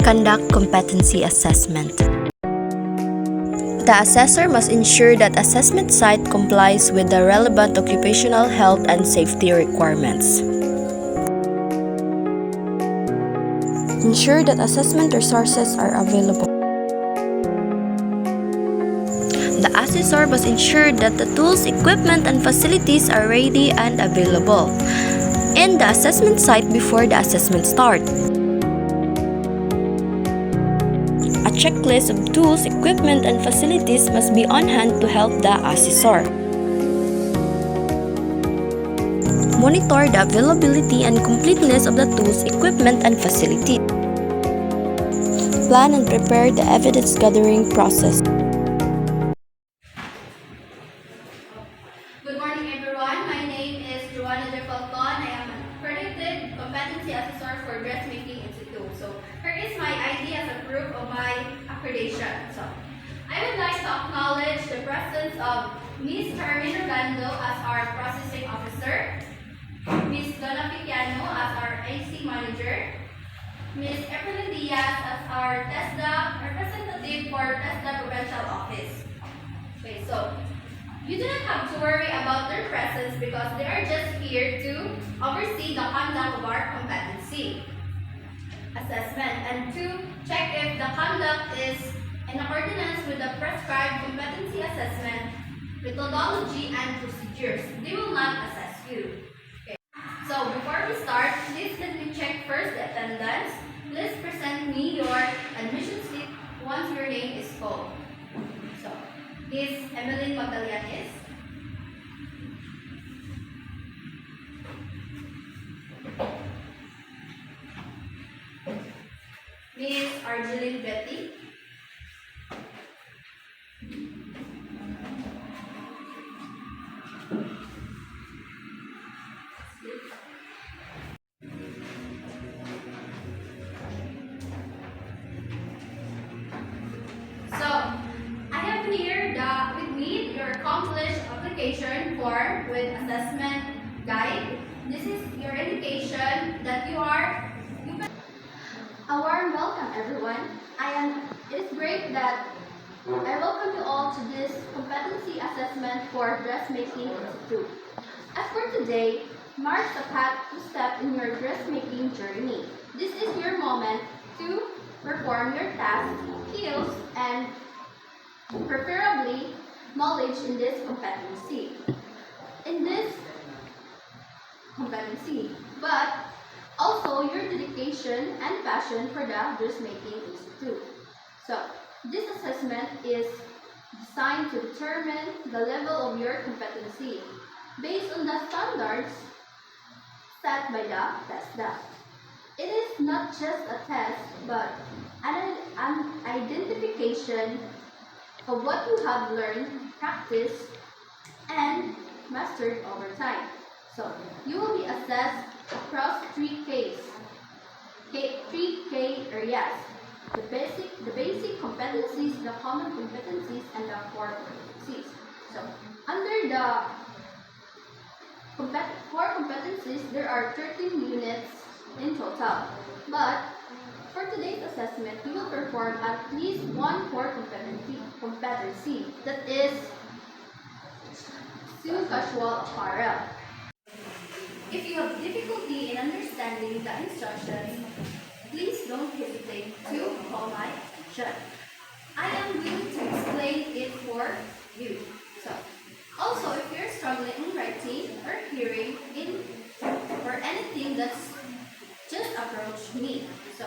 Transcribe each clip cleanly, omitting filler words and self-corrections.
Conduct competency assessment. The assessor must ensure that assessment site complies with the relevant occupational health and safety requirements. Ensure that assessment resources are available. The assessor must ensure that the tools, equipment, and facilities are ready and available in the assessment site before the assessment starts. A checklist of tools, equipment, and facilities must be on hand to help the assessor. Monitor the availability and completeness of the tools, equipment, and facilities. Plan and prepare the evidence gathering process. Good morning, everyone. My name is Joanna De Falcon. I am an accredited competency assessor for Dressmaking Institute. So, here is my ID as a proof of my accreditation. So, I would like to acknowledge the presence of Ms. Carmen Orlando as our processing officer, Ms. Donna Picano as our AC manager, Ms. Evelyn Diaz as our TESDA representative for TESDA Provincial Office. Okay, so you do not have to worry about their presence because they are just here to oversee the conduct of our competency assessment and to check if the conduct is in accordance with the prescribed competency assessment methodology and procedures. They will not assess you. Okay. So before we start, please let me check first the attendance. Please present me your admission slip once your name is called. So, Ms. Emeline Magallanes, Ms. Argeline Betty, application form with assessment guide. This is your indication that you a warm welcome, everyone. It is great that I welcome you all to this competency assessment for Dressmaking Institute. As for today, marks a path to step in your dressmaking journey. This is your moment to perform your tasks, skills, and preferably knowledge in this competency. But also your dedication and passion for the Dressmaking Institute. So, this assessment is designed to determine the level of your competency based on the standards set by the TESDA. It is not just a test, but an identification of what you have learned, practiced, and mastered over time. So, you will be assessed across three K areas. The basic competencies, the common competencies, and the core competencies. So, under the core competencies, there are 13 units in total. But for today's assessment, you will perform at least one core competency, that is casual apparel. If you have difficulty in understanding the instructions, please don't hesitate to call my attention. I am willing to explain it for you. So, also, if you're struggling in writing or hearing or anything, that's just approach me. So,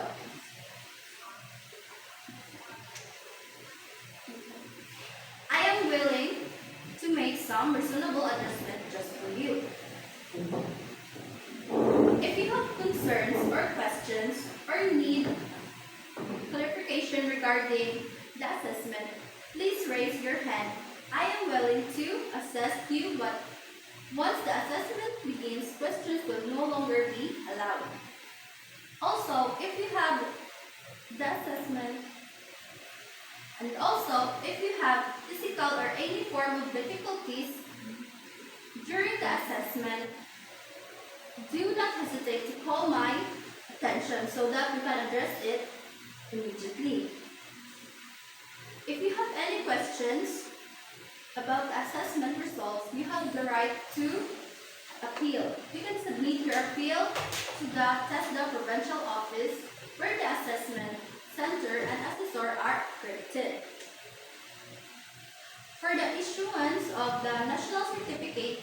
I am willing to make some reasonable adjustment just for you. If you have concerns or questions or need clarification regarding the assessment, please raise your hand. I am willing to assess you, but once the assessment begins, questions will no longer be allowed. Also, if you have the assessment, and also if you have physical or any form of difficulties during the assessment, do not hesitate to call my attention so that we can address it immediately. If you have any questions about the assessment results, you have the right to appeal. You can submit your appeal to the TESDA Provincial Office where the assessment center and assessor are accredited. For the issuance of the national certificate,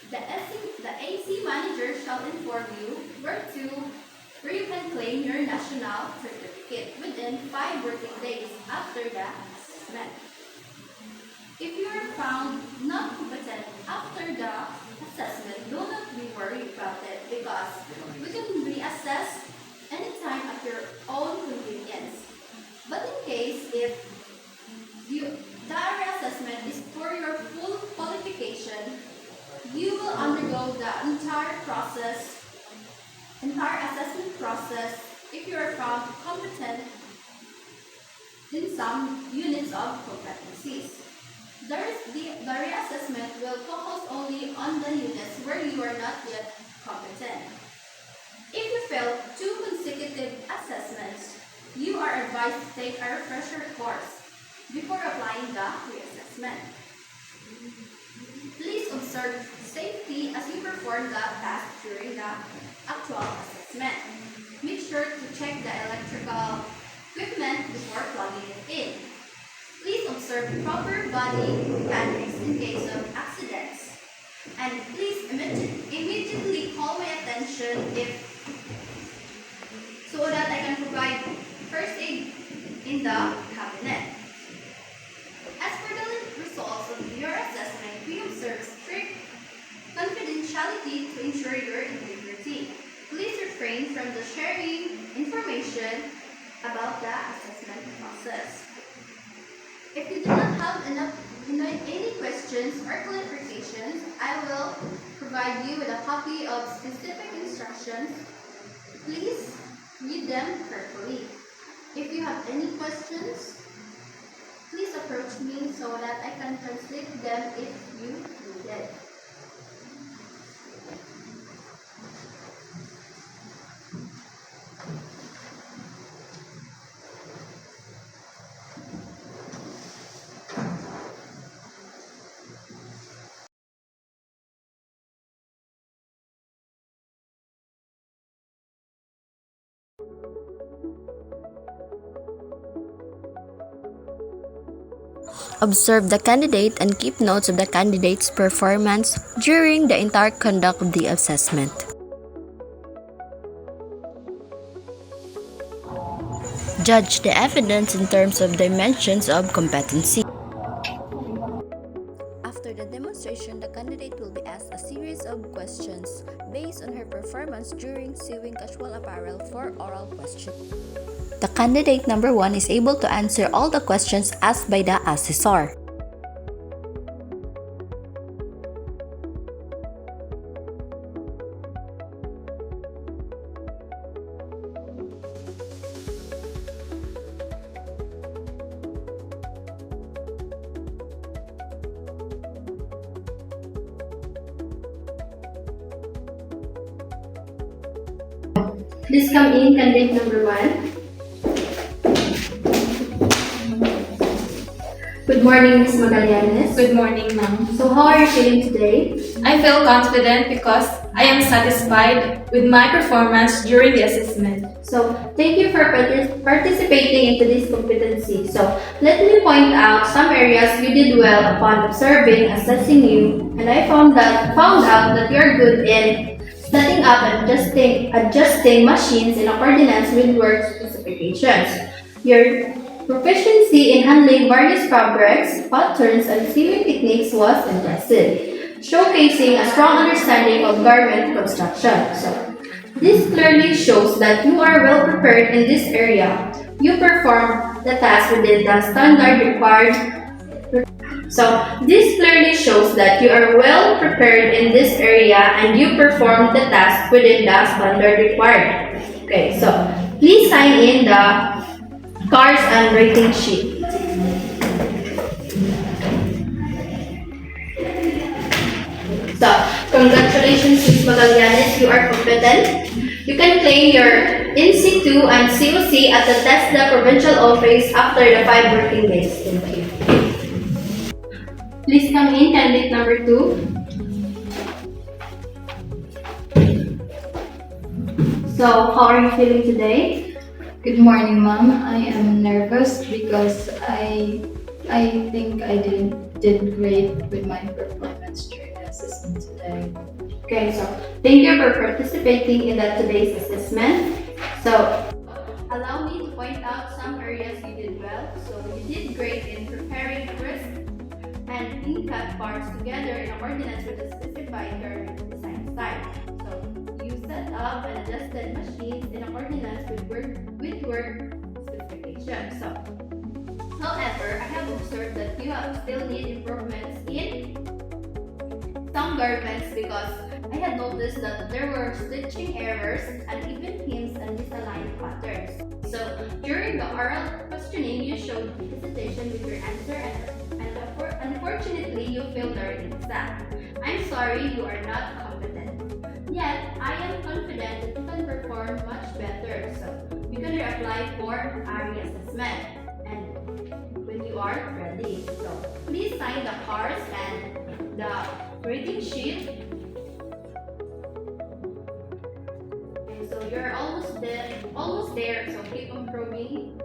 the AC manager shall inform you where you can claim your national certificate within 5 working days after the assessment. If you are found not competent after the assessment, do not be worried about it because we can reassess anytime at your own convenience. But in case if the reassessment is for your full qualification, you will undergo the entire assessment process if you are found competent in some units of competencies. The reassessment will focus only on the units where you are not yet competent. If you fail 2 consecutive assessments, you are advised to take a refresher course before applying the reassessment. Please observe safety as you perform the task during the actual assessment. Make sure to check the electrical equipment before plugging it in. Please observe proper body mechanics in case of accidents. And please immediately call my attention so that I can provide first aid in the cabinet. As for the results of your assessment, we observe strict confidentiality to ensure your integrity. Please refrain from the sharing information about the assessment process. If you do not have any questions or clarifications, I will provide you with a copy of specific instructions. Please read them carefully. If you have any questions, please approach me so that I can translate them if you need it. Observe the candidate and keep notes of the candidate's performance during the entire conduct of the assessment. Judge the evidence in terms of dimensions of competency. After the demonstration, the candidate will be asked a series of questions based on her performance during sewing casual apparel for oral questions. The candidate number 1 is able to answer all the questions asked by the assessor. Please come in, candidate number 1. Good morning, Ms. Magallanes. Good morning, ma'am. So how are you feeling today? I feel confident because I am satisfied with my performance during the assessment. So thank you for participating into this competency. So let me point out some areas you did well upon observing, assessing you, and I found out that you are good in setting up and adjusting machines in accordance with work specifications. Your proficiency in handling various fabrics, patterns, and sewing techniques was impressive, showcasing a strong understanding of garment construction. So, this clearly shows that you are well prepared in this area. You performed the task within the standard required. So, this clearly shows that you are well prepared in this area and you performed the task within the standard required. Okay, so please sign in the cards and rating sheet. So, congratulations, Ms. Magallanes. You are competent. You can claim your NC2 and COC at the TESDA provincial office after the 5 working days. Thank you. Please come in, candidate number 2. So, how are you feeling today? Good morning, ma'am. I am nervous because I think I did great with my performance during the assessment today. Okay, so thank you for participating in today's assessment. So, allow me to point out some areas you did well. So, you did great in preparing crisp and in-cut parts together in accordance with the specified garment design style. So, you set up and adjusted machines in accordance with work specifications. So, however, I have observed that you still need improvements in some garments because I had noticed that there were stitching errors and even hems and misaligned patterns. So during the oral questioning, you showed hesitation with your answer and unfortunately you failed the written exam. I'm sorry you are not competent. Yet, I am confident that you can perform much better. So you can reapply for ARI assessment and when you are ready. So please sign the cards and the rating sheet. And so you're almost there. So keep improving.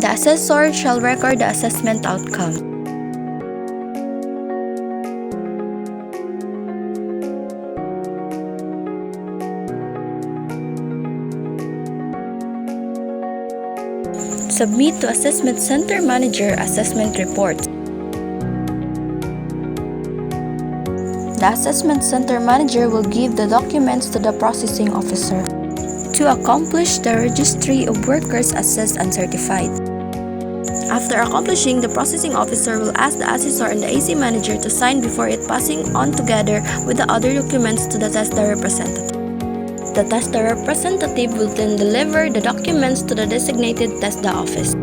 The assessor shall record the assessment outcome. Submit to Assessment Center Manager assessment report. The Assessment Center Manager will give the documents to the processing officer to accomplish the registry of workers assessed and certified. After accomplishing, the processing officer will ask the assessor and the AC manager to sign before it passing on together with the other documents to the TESDA representative. The TESDA representative will then deliver the documents to the designated TESDA office.